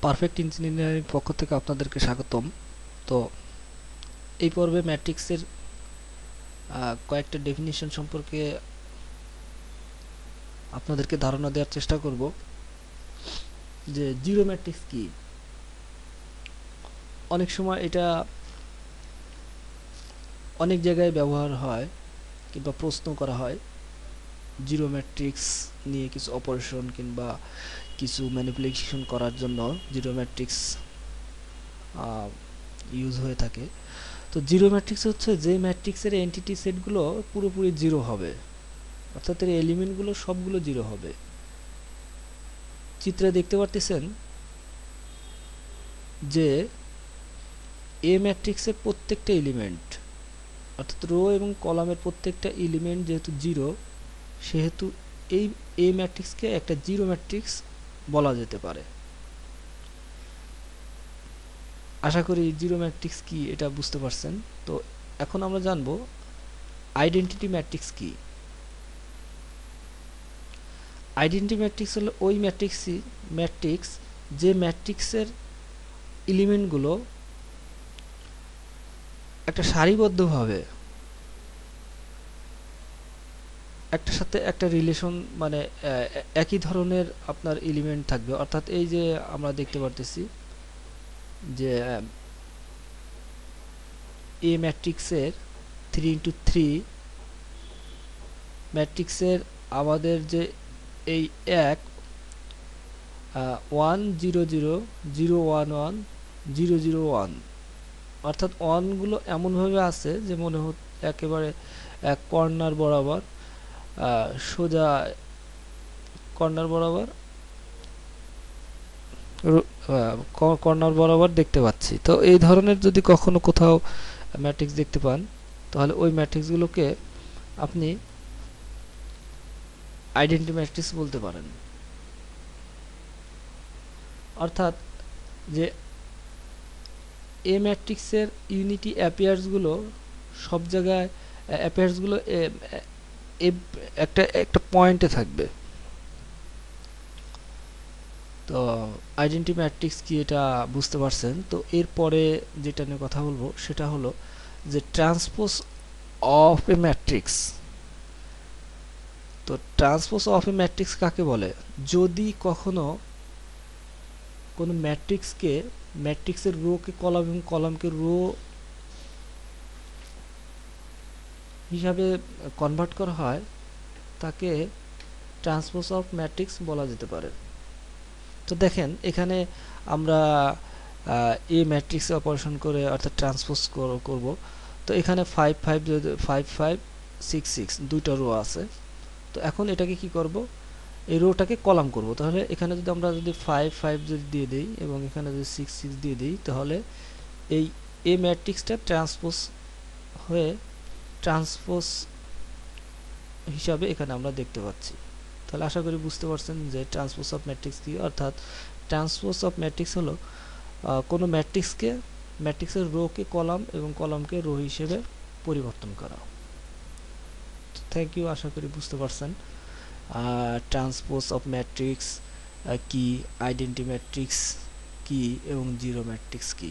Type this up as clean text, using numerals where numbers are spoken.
Perfect engineering পক্ষ থেকে আপনাদেরকে স্বাগতম। তো এই পর্বে ম্যাট্রিক্সের কয়েকটা ডেফিনিশন সম্পর্কে আপনাদেরকে ধারণা দেওয়ার চেষ্টা করব যে জিরো ম্যাট্রিক্স কি। অনেক সময় এটা অনেক জায়গায় ব্যবহার হয় কিংবা প্রশ্ন করা হয় জিরো ম্যাট্রিক্স নিয়ে কিছু অপারেশন কিংবা কিছু ম্যানিপুলেশন করার জন্য জিরো ম্যাট্রিক্স ইউজ হয়ে থাকে। তো জিরো ম্যাট্রিক্স হচ্ছে যে ম্যাট্রিক্সের এন্টিটি সেটগুলো পুরোপুরি জিরো হবে, অর্থাৎ এর এলিমেন্টগুলো সবগুলো জিরো হবে। চিত্রে দেখতে পারতেছেন যে এ ম্যাট্রিক্সের প্রত্যেকটা এলিমেন্ট অর্থাৎ রো এবং কলামের প্রত্যেকটা এলিমেন্ট যেহেতু জিরো, সেহেতু এই এ ম্যাট্রিক্সকে একটা জিরো ম্যাট্রিক্স বলা যেতে পারে। আশা করি জিরো ম্যাট্রিক্স কি এটা বুঝতে পারছেন। তো এখন আমরা জানব আইডেন্টিটি ম্যাট্রিক্স কি। আইডেন্টিটি ম্যাট্রিক্স হলো ওই ম্যাট্রিক্স যে ম্যাট্রিক্সের এলিমেন্টগুলো একটা সারিবদ্ধভাবে একটার সাথে একটা রিলেশন, মানে একই ধরনের আপনার এলিমেন্ট থাকবে। অর্থাৎ এই যে আমরা দেখতে পারতেছি যে এ ম্যাট্রিক্সের 3x3 ম্যাট্রিক্সের আমাদের যে এই 1 0 0 0 1 1 0 0 1, অর্থাৎ ওয়ানগুলো এমনভাবে আছে যে মনে একেবারে এক কর্নার বরাবর, সোজা কর্নার বরাবর কর্নার বরাবর দেখতে পাচ্ছি। তো এই ধরনের যদি কখনো কোথাও ম্যাট্রিক্স দেখতে পান, তাহলে ওই ম্যাট্রিক্সগুলোকে আপনি আইডেন্টিটি ম্যাট্রিক্স বলতে পারেন। অর্থাৎ যে এ ম্যাট্রিক্সের ইউনিটি অ্যাপিয়ার্সগুলো সব জায়গায় অ্যাপিয়ার্সগুলো একটা একটা পয়েন্টে থাকবে। তো আইডেন্টিটি ম্যাট্রিক্স কি এটা বুঝতে পারছেন। তো এরপরে যেটা নিয়ে কথা বলবো সেটা হলো যে ট্রান্সপোজ অফ এ ম্যাট্রিক্স। তো ট্রান্সপোজ অফ এ ম্যাট্রিক্স কাকে বলে? যদি কখনো কোনো ম্যাট্রিক্সের রো কে কলাম এবং কলামকে রো হিসাবে কনভার্ট করা হয়, তাকে ট্রান্সপোজ অফ ম্যাট্রিক্স বলা যেতে পারে। তো দেখেন এখানে আমরা এ ম্যাট্রিক্সে অপারেশন করে অর্থাৎ ট্রান্সপোজ করব। তো এখানে 5 5 5 5 6 6 দুইটা রো আছে। তো এখন এটাকে কি করব, এই রোটাকে কলাম করব। তাহলে এখানে যদি আমরা 5 5 যদি দিয়ে দেই এবং এখানে যদি 6 6 দিয়ে দেই, তাহলে এই এ ম্যাট্রিক্সটা ট্রান্সপোজ হিসাবে এখানে আমরা দেখতে পাচ্ছি। তাহলে আশা করি বুঝতে পারছেন যে ট্রান্সপোজ অফ ম্যাট্রিক্স কি। অর্থাৎ ট্রান্সপোজ অফ ম্যাট্রিক্স হলো কোনো ম্যাট্রিক্সের রো কে কলাম এবং কলামকে রো হিসেবে পরিবর্তন করা। থ্যাংক ইউ, আশা করি বুঝতে পারছেন ট্রান্সপোজ অফ ম্যাট্রিক্স কি, আইডেন্টিটি ম্যাট্রিক্স কি এবং জিরো ম্যাট্রিক্স কি।